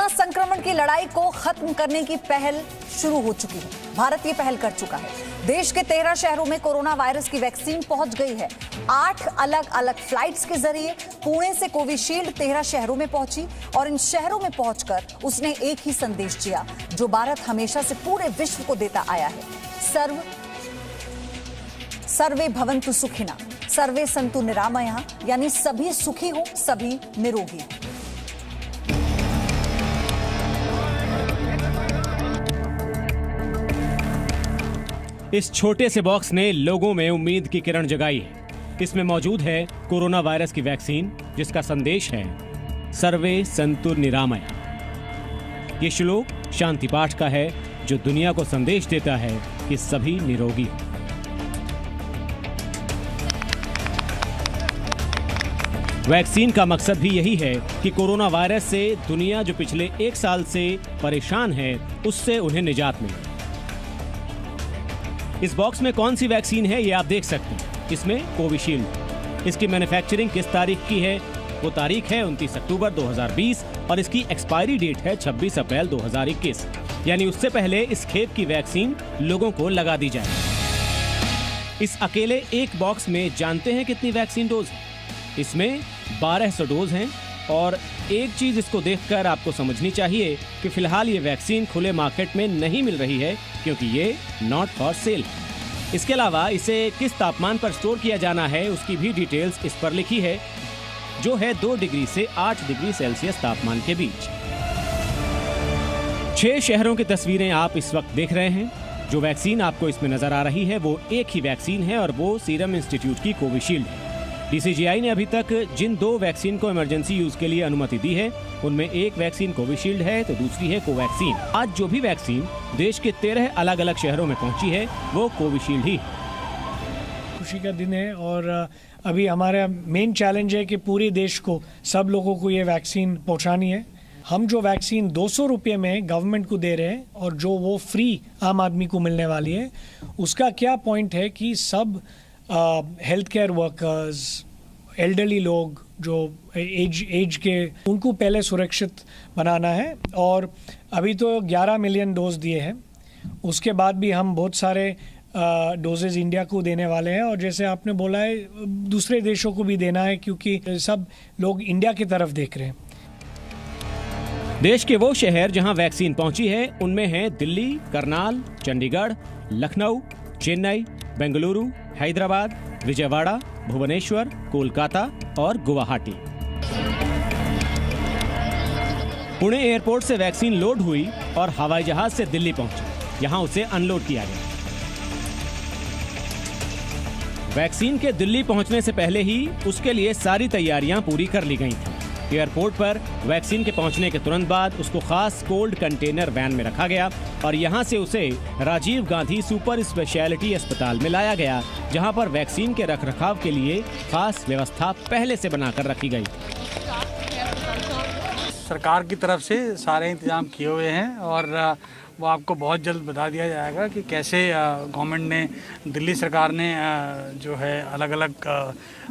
Corona संक्रमण की लड़ाई को खत्म करने की पहल शुरू हो चुकी है। भारत ये पहल कर चुका है। देश के 13 शहरों में कोरोना वायरस की वैक्सीन पहुंच गई है। 8 अलग अलग फ्लाइट्स के जरिए पुणे से कोविशील्ड 13 शहरों में पहुंची और इन शहरों में पहुंचकर उसने एक ही संदेश दिया जो भारत हमेशा से पूरे विश्व को देता आया है। सर्वे भवन्तु सुखिनः, सर्वे सन्तु निरामयः, यानी सभी सुखी हो, सभी निरोगी हो। इस छोटे से बॉक्स ने लोगों में उम्मीद की किरण जगाई है। इसमें मौजूद है कोरोना वायरस की वैक्सीन, जिसका संदेश है सर्वे सन्तु निरामयः। ये श्लोक शांति पाठ का है जो दुनिया को संदेश देता है कि सभी निरोगी हो। वैक्सीन का मकसद भी यही है कि कोरोना वायरस से दुनिया जो पिछले 1 साल से परेशान है, उससे उन्हें निजात मिले। इस बॉक्स में कौन सी वैक्सीन है ये आप देख सकते हैं। इसमें कोविशील्ड। इसकी मैन्युफैक्चरिंग किस तारीख की है? वो तारीख है 29 अक्टूबर 2020 और इसकी एक्सपायरी डेट है 26 अप्रैल 2021। यानी उससे पहले इस खेप की वैक्सीन लोगों को लगा दी जाए। इस अकेले एक बॉक्स में जानते हैं कितनी वैक्सीन डोज है? इसमें 1200 डोज हैं और एक चीज इसको देखकर आपको समझनी चाहिए कि फिलहाल ये वैक्सीन खुले मार्केट में नहीं मिल रही है क्योंकि ये नॉट फॉर सेल है। इसके अलावा इसे किस तापमान पर स्टोर किया जाना है उसकी भी डिटेल्स इस पर लिखी है, जो है 2 डिग्री से 8 डिग्री सेल्सियस तापमान के बीच। 6 शहरों की तस्वीरें आप इस वक्त देख रहे हैं। जो वैक्सीन आपको इसमें नजर आ रही है वो एक ही वैक्सीन है और वो सीरम इंस्टीट्यूट की कोविशील्ड है। डीसीजीआई ने अभी तक जिन 2 वैक्सीन को इमरजेंसी यूज के लिए अनुमति दी है उनमें एक वैक्सीन कोविशील्ड है तो दूसरी है कोवैक्सीन। आज जो भी वैक्सीन देश के 13 अलग अलग शहरों में पहुंची है वो कोविशील्ड ही। खुशी का दिन है और अभी हमारा मेन चैलेंज है कि पूरे देश को, सब लोगों को ये वैक्सीन पहुंचानी है। हम जो वैक्सीन 200 रुपये में गवर्नमेंट को दे रहे हैं और जो वो फ्री आम आदमी को मिलने वाली है, उसका क्या पॉइंट है कि सब हेल्थ केयर वर्कर्स, एल्डरली लोग जो एज के, उनको पहले सुरक्षित बनाना है। और अभी तो 11 मिलियन डोज दिए हैं, उसके बाद भी हम बहुत सारे डोजेज इंडिया को देने वाले हैं और जैसे आपने बोला है दूसरे देशों को भी देना है क्योंकि सब लोग इंडिया की तरफ देख रहे हैं। देश के वो शहर जहां वैक्सीन पहुंची है उनमें हैं दिल्ली, करनाल, चंडीगढ़, लखनऊ, चेन्नई, बेंगलुरु, हैदराबाद, विजयवाड़ा, भुवनेश्वर, कोलकाता और गुवाहाटी। पुणे एयरपोर्ट से वैक्सीन लोड हुई और हवाई जहाज से दिल्ली पहुंची। यहां उसे अनलोड किया गया। वैक्सीन के दिल्ली पहुंचने से पहले ही उसके लिए सारी तैयारियां पूरी कर ली गई थी। एयरपोर्ट पर वैक्सीन के पहुंचने के तुरंत बाद उसको खास कोल्ड कंटेनर वैन में रखा गया और यहां से उसे राजीव गांधी सुपर स्पेशलिटी अस्पताल में लाया गया, जहां पर वैक्सीन के रखरखाव के लिए खास व्यवस्था पहले से बनाकर रखी गई। सरकार की तरफ से सारे इंतजाम किए हुए हैं और वो आपको बहुत जल्द बता दिया जाएगा कि कैसे गवर्नमेंट ने, दिल्ली सरकार ने जो है अलग अलग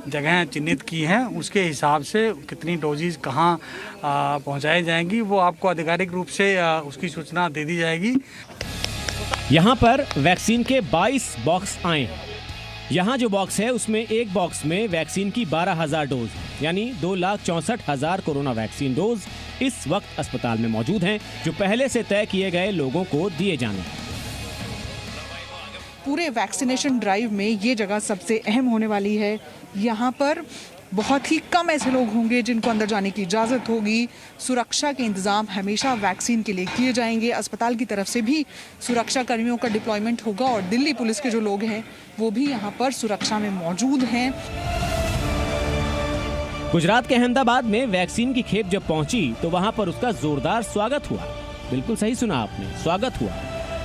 जगहें चिन्हित की हैं, उसके हिसाब से कितनी डोजेज कहाँ पहुँचाई जाएंगी वो आपको आधिकारिक रूप से उसकी सूचना दे दी जाएगी। यहाँ पर वैक्सीन के 22 बॉक्स आए हैं। यहाँ जो बॉक्स है उसमें एक बॉक्स में वैक्सीन की 12,000 डोज यानी 2,64,000 कोरोना वैक्सीन डोज इस वक्त अस्पताल में मौजूद हैं, जो पहले से तय किए गए लोगों को दिए जाने। पूरे वैक्सीनेशन ड्राइव में ये जगह सबसे अहम होने वाली है। यहाँ पर बहुत ही कम ऐसे लोग होंगे जिनको अंदर जाने की इजाज़त होगी। सुरक्षा के इंतज़ाम हमेशा वैक्सीन के लिए किए जाएंगे। अस्पताल की तरफ से भी सुरक्षा कर्मियों का डिप्लॉयमेंट होगा और दिल्ली पुलिस के जो लोग हैं वो भी यहाँ पर सुरक्षा में मौजूद हैं। गुजरात के अहमदाबाद में वैक्सीन की खेप जब पहुंची तो वहां पर उसका जोरदार स्वागत हुआ। बिल्कुल सही सुना आपने, स्वागत हुआ।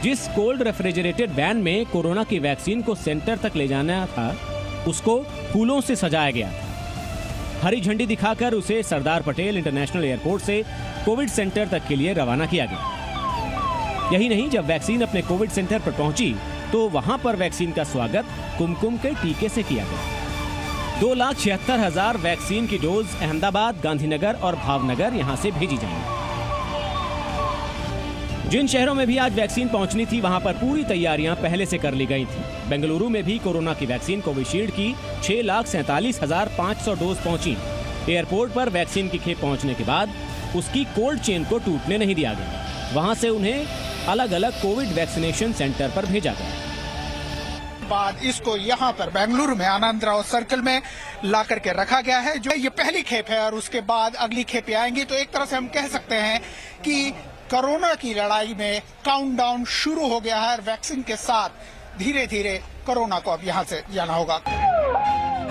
जिस कोल्ड रेफ्रिजरेटेड वैन में कोरोना की वैक्सीन को सेंटर तक ले जाना था उसको फूलों से सजाया गया था। हरी झंडी दिखाकर उसे सरदार पटेल इंटरनेशनल एयरपोर्ट से कोविड सेंटर तक के लिए रवाना किया गया। यही नहीं, जब वैक्सीन अपने कोविड सेंटर पर पहुंची तो वहां पर वैक्सीन का स्वागत कुमकुम के टीके से किया गया। 2,76,000 वैक्सीन की डोज अहमदाबाद, गांधीनगर और भावनगर यहां से भेजी जाएंगी। जिन शहरों में भी आज वैक्सीन पहुंचनी थी वहां पर पूरी तैयारियां पहले से कर ली गई थी। बेंगलुरु में भी कोरोना की वैक्सीन कोविशील्ड की 6,47,500 डोज पहुंची। एयरपोर्ट पर वैक्सीन की खेप पहुंचने के बाद उसकी कोल्ड चेन को टूटने नहीं दिया गया। वहां से उन्हें अलग अलग कोविड वैक्सीनेशन सेंटर पर भेजा गया। बाद इसको यहाँ पर बेंगलुरु में आनंदराव सर्कल में ला करके रखा गया है। जो ये पहली खेप है और उसके बाद अगली खेपें आएंगी। तो एक तरह से हम कह सकते हैं कि कोरोना की लड़ाई में काउंटडाउन शुरू हो गया है और वैक्सीन के साथ धीरे धीरे कोरोना को अब यहाँ से जाना होगा।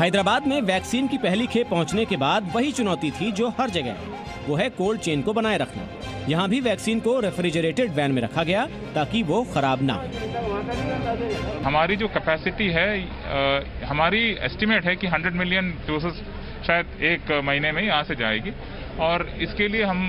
हैदराबाद में वैक्सीन की पहली खेप पहुंचने के बाद वही चुनौती थी जो हर जगह है, वो है कोल्ड चेन को बनाए रखना। यहाँ भी वैक्सीन को रेफ्रिजरेटेड वैन में रखा गया ताकि वो खराब ना हो। हमारी जो कैपेसिटी है, हमारी एस्टिमेट है कि 100 मिलियन डोसेस शायद एक महीने में यहाँ से जाएगी और इसके लिए हम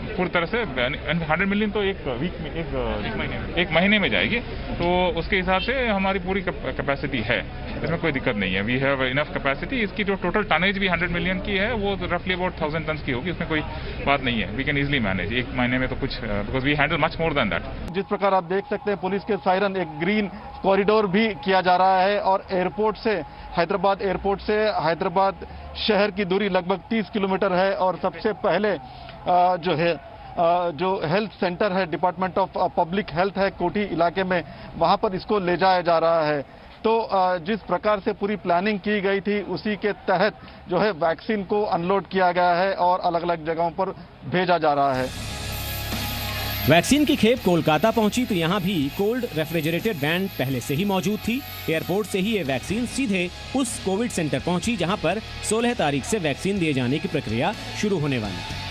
पूरी तरह से 100 मिलियन तो एक महीने में जाएगी। तो उसके हिसाब से हमारी पूरी कैपेसिटी है, इसमें कोई दिक्कत नहीं है। We have enough capacity. इसकी जो टोटल टनेज भी 100 मिलियन की है वो रफली अबाउट 1000 टन की होगी, इसमें कोई बात नहीं है। वी कैन इजिली मैनेज एक महीने में तो कुछ, because we handle much more than that. जिस प्रकार आप देख सकते हैं पुलिस के सायरन, एक ग्रीन कॉरिडोर भी किया जा रहा है और एयरपोर्ट से हैदराबाद शहर की दूरी लगभग 30 किलोमीटर है और सबसे पहले जो हेल्थ सेंटर है, डिपार्टमेंट ऑफ पब्लिक हेल्थ है कोठी इलाके में, वहां पर इसको ले जाया जा रहा है। तो जिस प्रकार से पूरी प्लानिंग की गई थी उसी के तहत जो है वैक्सीन को अनलोड किया गया है और अलग अलग जगहों पर भेजा जा रहा है। वैक्सीन की खेप कोलकाता पहुंची तो यहाँ भी कोल्ड रेफ्रिजरेटेड वैन पहले से ही मौजूद थी। एयरपोर्ट से ही ये वैक्सीन सीधे उस कोविड सेंटर पहुंची जहां पर 16 तारीख से वैक्सीन दिए जाने की प्रक्रिया शुरू होने वाली है।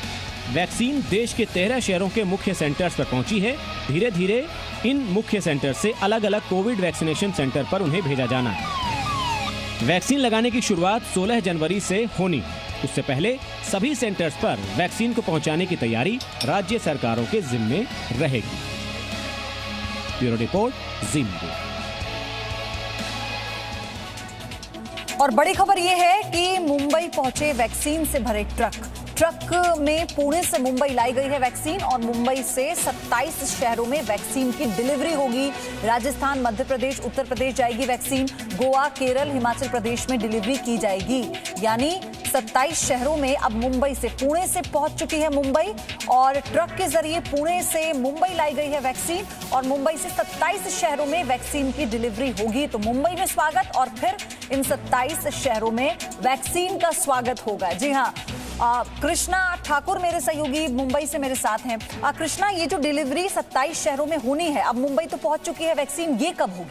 वैक्सीन देश के 13 शहरों के मुख्य सेंटर्स पर पहुंची है। धीरे धीरे इन मुख्य सेंटर से अलग अलग कोविड वैक्सीनेशन सेंटर पर उन्हें भेजा जाना है। वैक्सीन लगाने की शुरुआत 16 जनवरी से होनी। उससे पहले सभी सेंटर्स पर वैक्सीन को पहुंचाने की तैयारी राज्य सरकारों के जिम्मे रहेगी। ब्यूरो रिपोर्ट, जी मीडिया। और बड़ी खबर यह है कि मुंबई पहुंचे वैक्सीन से भरे ट्रक में पुणे से मुंबई लाई गई है वैक्सीन और मुंबई से 27 शहरों में वैक्सीन की डिलीवरी होगी। राजस्थान, मध्य प्रदेश, उत्तर प्रदेश जाएगी वैक्सीन। गोवा, केरल, हिमाचल प्रदेश में डिलीवरी की जाएगी। यानी 27 शहरों में अब मुंबई से, पुणे से पहुंच चुकी है मुंबई और ट्रक के जरिए पुणे से मुंबई लाई गई है वैक्सीन और मुंबई से 27 शहरों में वैक्सीन की डिलीवरी होगी। तो मुंबई में स्वागत और फिर इन 27 शहरों में वैक्सीन का स्वागत होगा। जी हाँ, कृष्णा ठाकुर मेरे सहयोगी मुंबई से मेरे साथ हैं। कृष्णा, ये जो डिलीवरी 27 शहरों में होनी है, अब मुंबई तो पहुंच चुकी है वैक्सीन, ये कब होगी?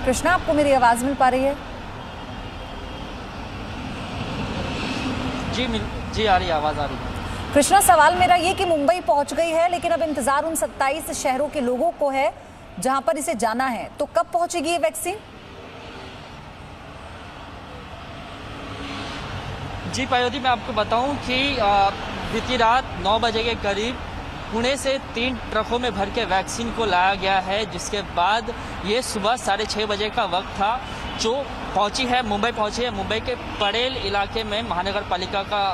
कृष्णा, आपको मेरी आवाज मिल पा रही है? जी आ रही है, आवाज आ रही है। कृष्णा, सवाल मेरा ये कि मुंबई पहुंच गई है लेकिन अब इंतजार उन 27 शहरों के लोगों को है जहां पर इसे जाना है, तो कब पहुंचेगी ये वैक्सीन? जी पायोधी, मैं आपको बताऊं कि बीती रात 9 बजे के करीब पुणे से 3 ट्रकों में भर के वैक्सीन को लाया गया है, जिसके बाद ये सुबह 6:30 बजे का वक्त था जो पहुंची है, मुंबई पहुंची है। मुंबई के पड़ेल इलाके में महानगर पालिका का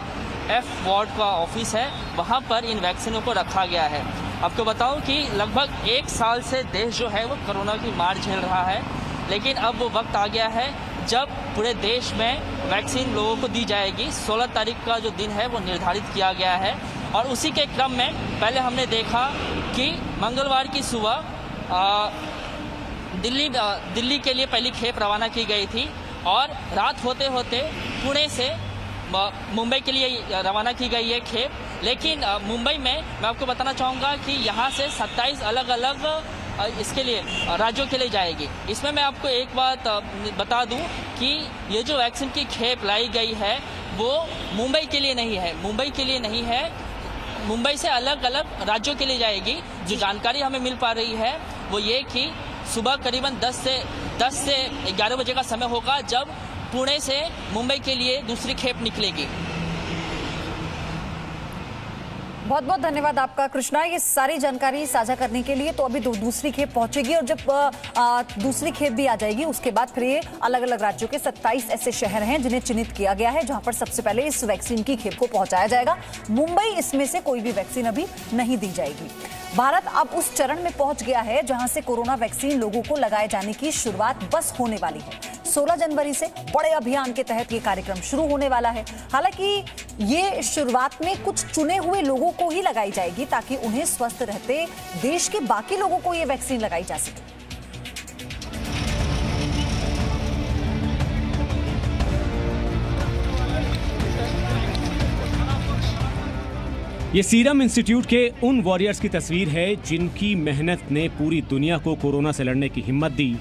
F वार्ड का ऑफिस है, वहां पर इन वैक्सीनों को रखा गया है। आपको बताऊं कि लगभग 1 साल से देश जो है वो कोरोना की मार झेल रहा है, लेकिन अब वो वक्त आ गया है जब पूरे देश में वैक्सीन लोगों को दी जाएगी। 16 तारीख का जो दिन है वो निर्धारित किया गया है और उसी के क्रम में पहले हमने देखा कि मंगलवार की सुबह दिल्ली के लिए पहली खेप रवाना की गई थी और रात होते होते पुणे से मुंबई के लिए रवाना की गई है खेप। लेकिन मुंबई में मैं आपको बताना चाहूँगा कि यहाँ से 27 अलग अलग इसके लिए राज्यों के लिए जाएगी। इसमें मैं आपको एक बात बता दूं कि ये जो वैक्सीन की खेप लाई गई है वो मुंबई के लिए नहीं है, मुंबई से अलग अलग राज्यों के लिए जाएगी। जो जानकारी हमें मिल पा रही है वो ये कि सुबह करीबन 10 से 11 बजे का समय होगा जब पुणे से मुंबई के लिए दूसरी खेप निकलेगी। बहुत बहुत धन्यवाद आपका कृष्णा, ये सारी जानकारी साझा करने के लिए। तो अभी दूसरी खेप पहुंचेगी और जब दूसरी खेप भी आ जाएगी उसके बाद फिर ये अलग अलग राज्यों के 27 ऐसे शहर हैं जिन्हें चिन्हित किया गया है जहां पर सबसे पहले इस वैक्सीन की खेप को पहुंचाया जाएगा। मुंबई इसमें से कोई भी वैक्सीन अभी नहीं दी जाएगी। भारत अब उस चरण में पहुंच गया है जहां से कोरोना वैक्सीन लोगों को लगाए जाने की शुरुआत बस होने वाली है। 16 जनवरी से बड़े अभियान के तहत ये कार्यक्रम शुरू होने वाला है। हालांकि ये शुरुआत में कुछ चुने हुए लोगों को ही लगाई जाएगी ताकि उन्हें स्वस्थ रहते देश के बाकी लोगों को ये वैक्सीन लगाई जा सके। ये सीरम इंस्टीट्यूट के उन वॉरियर्स की तस्वीर है जिनकी मेहनत ने पूरी दुनिया को कोरोना से लड़ने की हिम्मत दी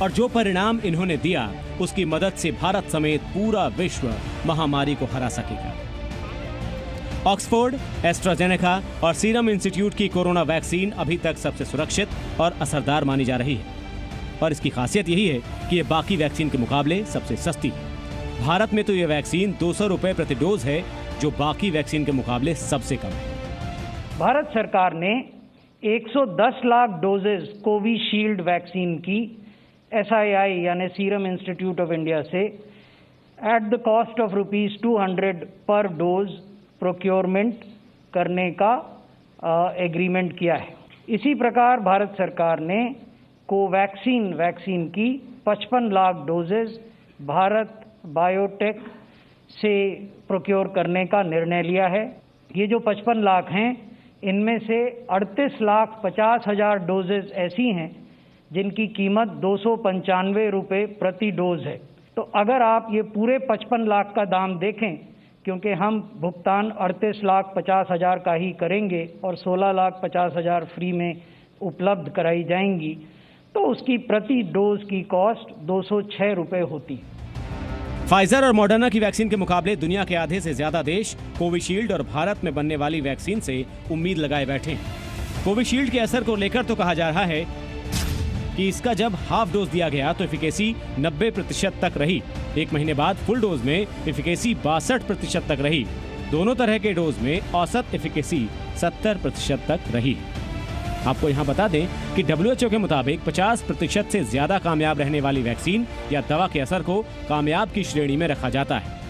और जो परिणाम इन्होंने दिया उसकी मदद से भारत समेत पूरा विश्व महामारी को हरा सकेगा। ऑक्सफोर्ड, एस्ट्राजेनेका और सीरम इंस्टीट्यूट की कोरोना वैक्सीन अभी तक सबसे सुरक्षित और असरदार मानी जा रही है और इसकी खासियत यही है कि ये बाकी वैक्सीन के मुकाबले सबसे सस्ती है। भारत में तो ये वैक्सीन 200 रुपए प्रति डोज है जो बाकी वैक्सीन के मुकाबले सबसे कम है। भारत सरकार ने 110 लाख डोजेज कोविशील्ड वैक्सीन की SII यानी सीरम इंस्टीट्यूट ऑफ इंडिया से एट द कॉस्ट ऑफ ₹200 पर डोज प्रोक्योरमेंट करने का एग्रीमेंट किया है। इसी प्रकार भारत सरकार ने कोवैक्सीन वैक्सीन की 55 लाख डोजेज भारत बायोटेक से प्रोक्योर करने का निर्णय लिया है। ये जो 55 लाख हैं इनमें से 38,50,000 डोजेज ऐसी हैं जिनकी कीमत 295 रुपये प्रति डोज है। तो अगर आप ये पूरे 55 लाख का दाम देखें, क्योंकि हम भुगतान 38,50,000 का ही करेंगे और 16,50,000 फ्री में उपलब्ध कराई जाएंगी, तो उसकी प्रति डोज की कॉस्ट 206 रुपये होती है। फाइजर और मॉडर्ना की वैक्सीन के मुकाबले दुनिया के आधे से ज्यादा देश कोविशील्ड और भारत में बनने वाली वैक्सीन से उम्मीद लगाए बैठे हैं। कोविशील्ड के असर को लेकर तो कहा जा रहा है कि इसका जब हाफ डोज दिया गया तो एफिकेसी 90% तक रही। एक महीने बाद फुल डोज में एफिकेसी 62% तक रही। दोनों तरह के डोज में औसत एफिकेसी 70% तक रही। आपको यहाँ बता दें कि WHO के मुताबिक 50% से ज्यादा कामयाब रहने वाली वैक्सीन या दवा के असर को कामयाब की श्रेणी में रखा जाता है,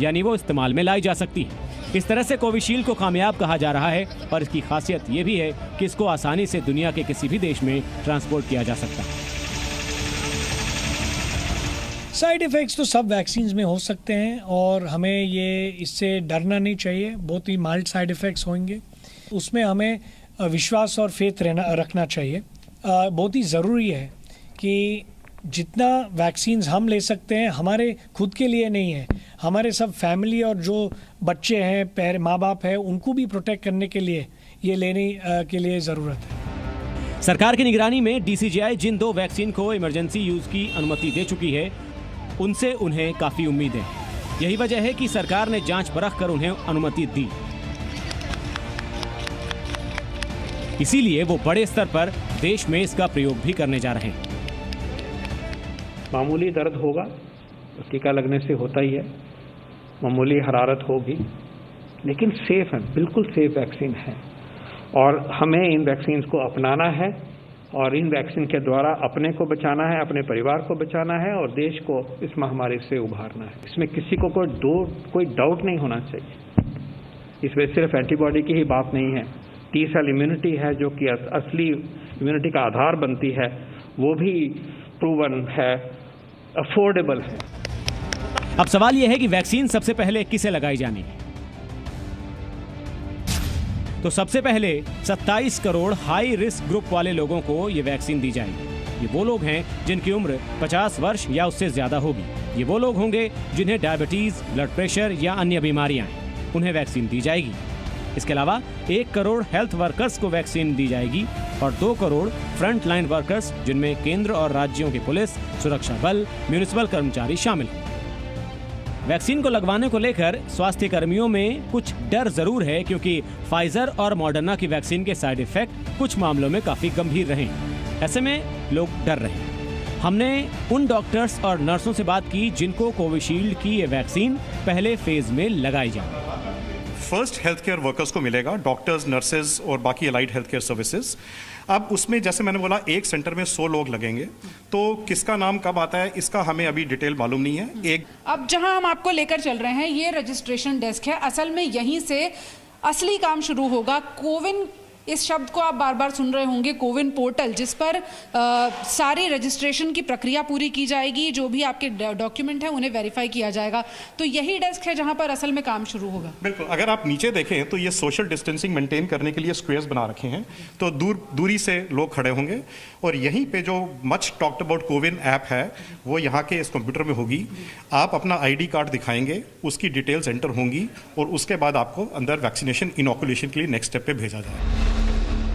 यानी वो इस्तेमाल में लाई जा सकती है। इस तरह से कोविशील्ड को कामयाब कहा जा रहा है और इसकी खासियत ये भी है कि इसको आसानी से दुनिया के किसी भी देश में ट्रांसपोर्ट किया जा सकता है। साइड इफ़ेक्ट्स तो सब वैक्सीन्स में हो सकते हैं और हमें ये इससे डरना नहीं चाहिए। बहुत ही माइल्ड साइड इफ़ेक्ट्स होंगे, उसमें हमें विश्वास और फेथ रखना चाहिए। बहुत ही ज़रूरी है कि जितना वैक्सीन्स हम ले सकते हैं हमारे खुद के लिए नहीं है, हमारे सब फैमिली और जो बच्चे हैं, माँ बाप हैं, उनको भी प्रोटेक्ट करने के लिए ये लेने के लिए ज़रूरत है। सरकार की निगरानी में DCGI जिन 2 वैक्सीन को इमरजेंसी यूज की अनुमति दे चुकी है उनसे उन्हें काफ़ी उम्मीद है। यही वजह है कि सरकार ने जांच परख कर उन्हें अनुमति दी। इसीलिए वो बड़े स्तर पर देश में इसका प्रयोग भी करने जा रहे हैं। मामूली दर्द होगा, टीका लगने से होता ही है, मामूली हरारत होगी, लेकिन सेफ है, बिल्कुल सेफ वैक्सीन है और हमें इन वैक्सीन को अपनाना है और इन वैक्सीन के द्वारा अपने को बचाना है, अपने परिवार को बचाना है और देश को इस महामारी से उभारना है। इसमें किसी को कोई डाउट नहीं होना चाहिए। इसमें सिर्फ एंटीबॉडी की ही बात नहीं है, टी सेल इम्यूनिटी है जो कि असली इम्यूनिटी का आधार बनती है, वो भी प्रूवन है, अफोर्डेबल है। अब सवाल यह है कि वैक्सीन सबसे पहले किसे लगाई जानी है। तो सबसे पहले 27 करोड़ हाई रिस्क ग्रुप वाले लोगों को ये वैक्सीन दी जाएगी। ये वो लोग हैं जिनकी उम्र 50 वर्ष या उससे ज्यादा होगी। ये वो लोग होंगे जिन्हें डायबिटीज, ब्लड प्रेशर या अन्य बीमारियां हैं, उन्हें वैक्सीन दी जाएगी। इसके अलावा 1 करोड़ हेल्थ वर्कर्स को वैक्सीन दी जाएगी और 2 करोड़ फ्रंट लाइन वर्कर्स जिनमें केंद्र और राज्यों के पुलिस, सुरक्षा बल, म्युनिसिपल कर्मचारी शामिल हैं। वैक्सीन को लगवाने को लेकर स्वास्थ्य कर्मियों में कुछ डर जरूर है क्योंकि फाइजर और मॉडर्ना की वैक्सीन के साइड इफेक्ट कुछ मामलों में काफी गंभीर रहे। ऐसे में लोग डर रहे। हमने उन डॉक्टर्स और नर्सों से बात की जिनको कोविशील्ड की ये वैक्सीन पहले फेज में लगाई जाए। फर्स्ट हेल्थ केयर वर्कर्स को मिलेगा, डॉक्टर्स, नर्सेज और बाकी अलाइड हेल्थ केयर सर्विसेज। अब उसमें जैसे मैंने बोला एक सेंटर में 100 लोग लगेंगे, तो किसका नाम कब आता है इसका हमें अभी डिटेल मालूम नहीं है। अब जहां हम आपको लेकर चल रहे हैं ये रजिस्ट्रेशन डेस्क है। असल में यहीं से असली काम शुरू होगा। कोविन, इस शब्द को आप बार बार सुन रहे होंगे, कोविन पोर्टल, जिस पर सारी रजिस्ट्रेशन की प्रक्रिया पूरी की जाएगी। जो भी आपके डॉक्यूमेंट हैं उन्हें वेरीफाई किया जाएगा। तो यही डेस्क है जहां पर असल में काम शुरू होगा। बिल्कुल, अगर आप नीचे देखें तो ये सोशल डिस्टेंसिंग मेंटेन करने के लिए स्क्वेयर्स बना रखे हैं, तो दूरी से लोग खड़े होंगे। और यहीं पे जो much talked about CoWIN app है वो यहाँ के इस कंप्यूटर में होगी। आप अपना ID कार्ड दिखाएंगे, उसकी डिटेल्स एंटर होंगी और उसके बाद आपको अंदर वैक्सीनेशन इनॉकुलेशन के लिए नेक्स्ट स्टेप पे भेजा जाएगा।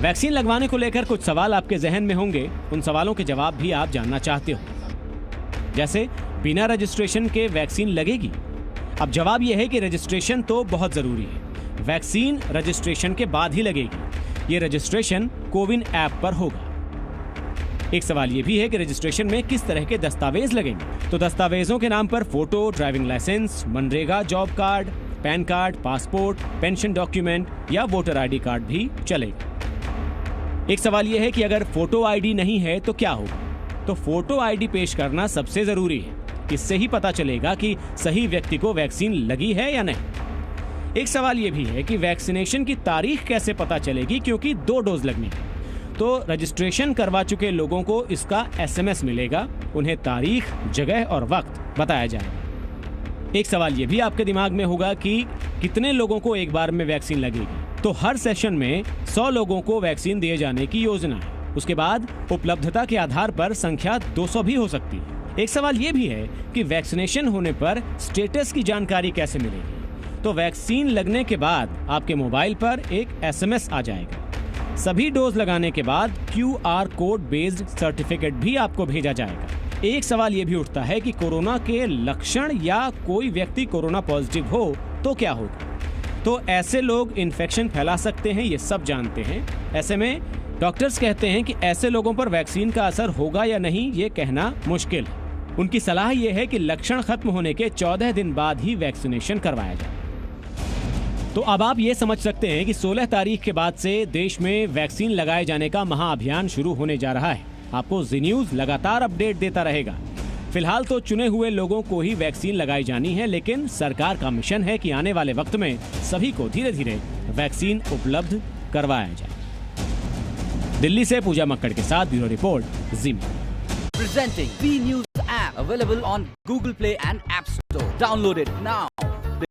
वैक्सीन लगवाने को लेकर कुछ सवाल आपके जहन में होंगे, उन सवालों के जवाब भी आप जानना चाहते हो, जैसे बिना रजिस्ट्रेशन के वैक्सीन लगेगी? अब जवाब यह है कि रजिस्ट्रेशन तो बहुत जरूरी है। वैक्सीन रजिस्ट्रेशन के बाद ही लगेगी। ये रजिस्ट्रेशन कोविन ऐप पर होगा। एक सवाल यह भी है कि रजिस्ट्रेशन में किस तरह के दस्तावेज लगेंगे। तो दस्तावेजों के नाम पर photo, driving licence, MNREGA job card, PAN card, passport, pension document या वोटर ID कार्ड भी चलेगा। एक सवाल यह है कि अगर फोटो ID नहीं है तो क्या होगा? तो फोटो ID पेश करना सबसे जरूरी है। इससे ही पता चलेगा कि सही व्यक्ति को वैक्सीन लगी है या नहीं। एक सवाल यह भी है कि वैक्सीनेशन की तारीख कैसे पता चलेगी, क्योंकि 2 डोज लगनी है। तो रजिस्ट्रेशन करवा चुके लोगों को इसका SMS मिलेगा, उन्हें तारीख, जगह और वक्त बताया जाएगा। एक सवाल यह भी आपके दिमाग में होगा कि कितने लोगों को एक बार में वैक्सीन लगेगी। तो हर सेशन में 100 लोगों को वैक्सीन दिए जाने की योजना है। उसके बाद उपलब्धता के आधार पर संख्या 200 भी हो सकती है। एक सवाल यह भी है कि वैक्सीनेशन होने पर स्टेटस की जानकारी कैसे मिलेगी। तो वैक्सीन लगने के बाद आपके मोबाइल पर एक SMS आ जाएगा। सभी डोज लगाने के बाद QR कोड बेस्ड सर्टिफिकेट भी आपको भेजा जाएगा। एक सवाल यह भी उठता है कि कोरोना के लक्षण या कोई व्यक्ति कोरोना पॉजिटिव हो तो क्या होगा। तो ऐसे लोग इन्फेक्शन फैला सकते हैं, ये सब जानते हैं। ऐसे में डॉक्टर्स कहते हैं कि ऐसे लोगों पर वैक्सीन का असर होगा या नहीं ये कहना मुश्किल है। उनकी सलाह यह है कि लक्षण खत्म होने के 14 दिन बाद ही वैक्सीनेशन करवाया जाए। तो अब आप ये समझ सकते हैं कि 16 तारीख के बाद से देश में वैक्सीन लगाए जाने का महाअभियान शुरू होने जा रहा है। आपको जी न्यूज़ लगातार अपडेट देता रहेगा। फिलहाल तो चुने हुए लोगों को ही वैक्सीन लगाई जानी है, लेकिन सरकार का मिशन है कि आने वाले वक्त में सभी को धीरे धीरे वैक्सीन उपलब्ध करवाया जाए। दिल्ली से पूजा मक्कड़ के साथ bureau report, ji media. Presenting B News app available on Google Play and App Store. Download it now.